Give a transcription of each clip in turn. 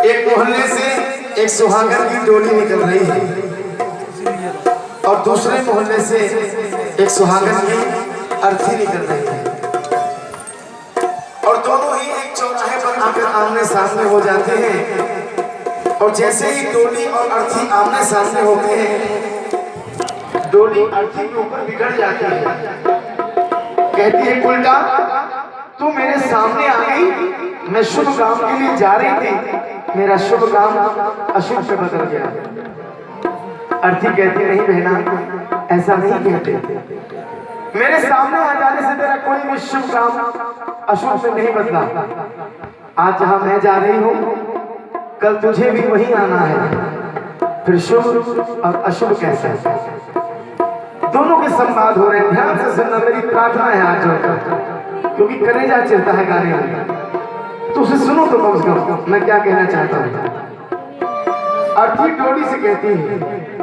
एक मोहल्ले से एक सुहागन की डोली निकल रही है और दूसरे मोहल्ले से एक सुहागन की अर्थी निकल रही है और दोनों ही एक चौराहे पर आकर आमने सामने हो जाते हैं। और जैसे ही डोली और अर्थी आमने सामने होते हैं, डोली अर्थी के ऊपर बिगड़ जाती है। कहती है, उल्टा तू मेरे सामने आ गई, मैं शुभ काम के लिए जा रही थी, मेरा शुभ काम अशुभ से बदल गया। अर्थी कहती, नहीं बहना, ऐसा नहीं कहते, मेरे सामने आ जाने से तेरा कोई भी शुभ काम अशुभ से नहीं बदला। आज जहां मैं जा रही हूं, कल तुझे भी वहीं आना है, फिर शुभ और अशुभ कैसे? दोनों के संवाद हो रहे हैं। ध्यान से सुनना, मेरी प्रार्थना है आज, क्योंकि कलेजा चलता है गाने में, तो उसे सुनो तो कम से कम मैं क्या कहना चाहता हूं। अर्थी डोली से कहती है,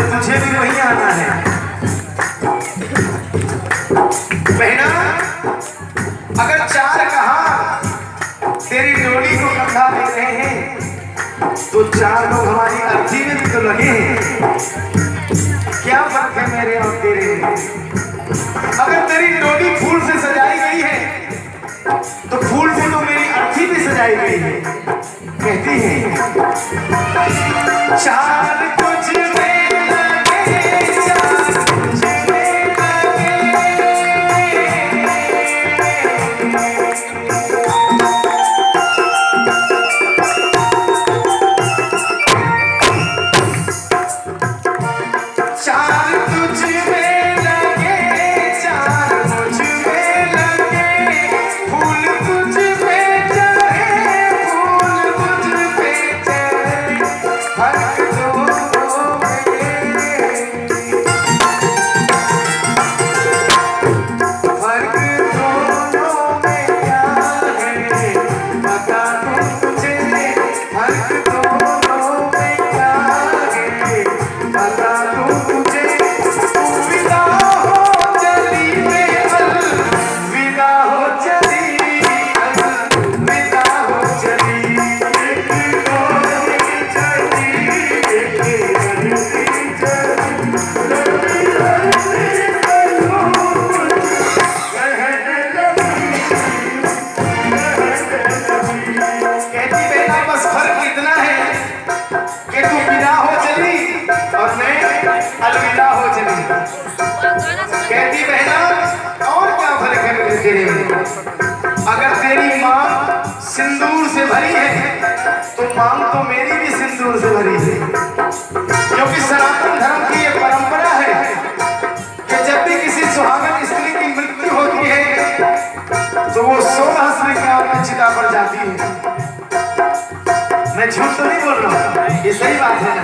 तुझे भी वहीं आना है। बहना, अगर चार कहा तेरी डोली को कंधा दे रहे हैं, तो चार लोग हमारी अर्थी में भी तो लगे हैं। क्या फर्क है मेरे और तेरे में? अगर तेरी डोली फूल से सजाई गई है, तो फूल से तो मेरी अर्थी भी सजाई गई है। कहती है, चार कुछ अलविदा हो चली। कहती बहना, और क्या फर्क है मेरे तेरे में? अगर तेरी माँ सिंदूर से भरी है तो मांग तो मेरी भी सिंदूर से भरी है, क्योंकि सनातन धर्म की ये परंपरा है कि जब भी किसी सुहागन स्त्री की मृत्यु होती है तो वो 16 श्रृंगार में चिता पर जाती है। मैं झूठ तो नहीं बोल रहा हूँ, ये सही बात है ना।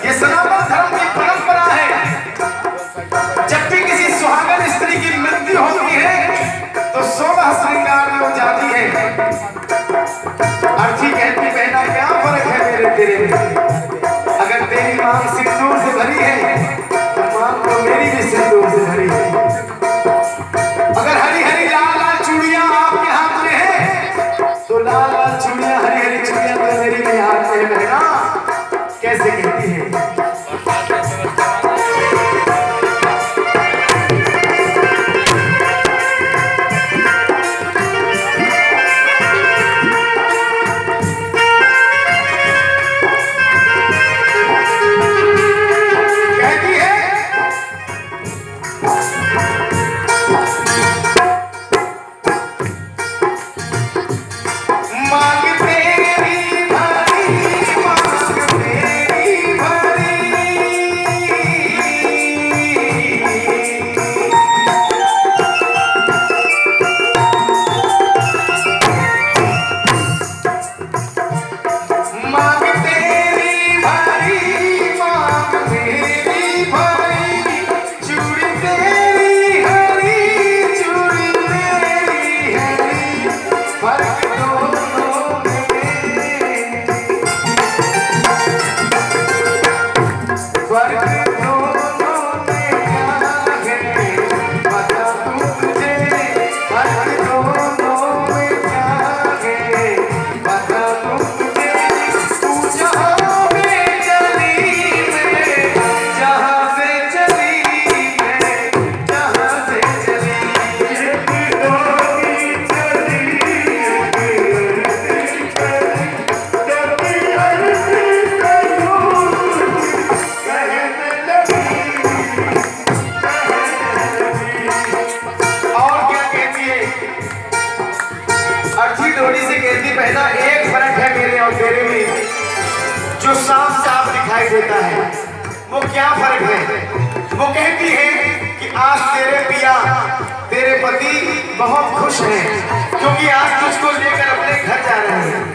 ये सनातन धर्म की परंपरा है, जब भी किसी सुहागन स्त्री की मृत्यु होती है तो 16 श्रृंगार में वो जाती है। अर्थी कहती बहना क्या फर्क है मेरे तेरे में, अगर तेरी मांग सिंदूर से भरी है तो मांग तो मेरी भी सिंदूर से भरी है। अगर हरी हरी लाल लाल चूड़ियां आपके हाथ में है तो लाल लाल चूड़ियां हरी हरी चूड़ियां तो मेरी भी हाथ में है बहना। कैसे कहती है पहला एक फर्क है मेरे और तेरे में जो साफ साफ दिखाई देता है। वो क्या फर्क है? वो कहती है कि आज तेरे पिया तेरे पति बहुत खुश हैं क्योंकि आज तुझको लेकर अपने घर जा रहे हैं।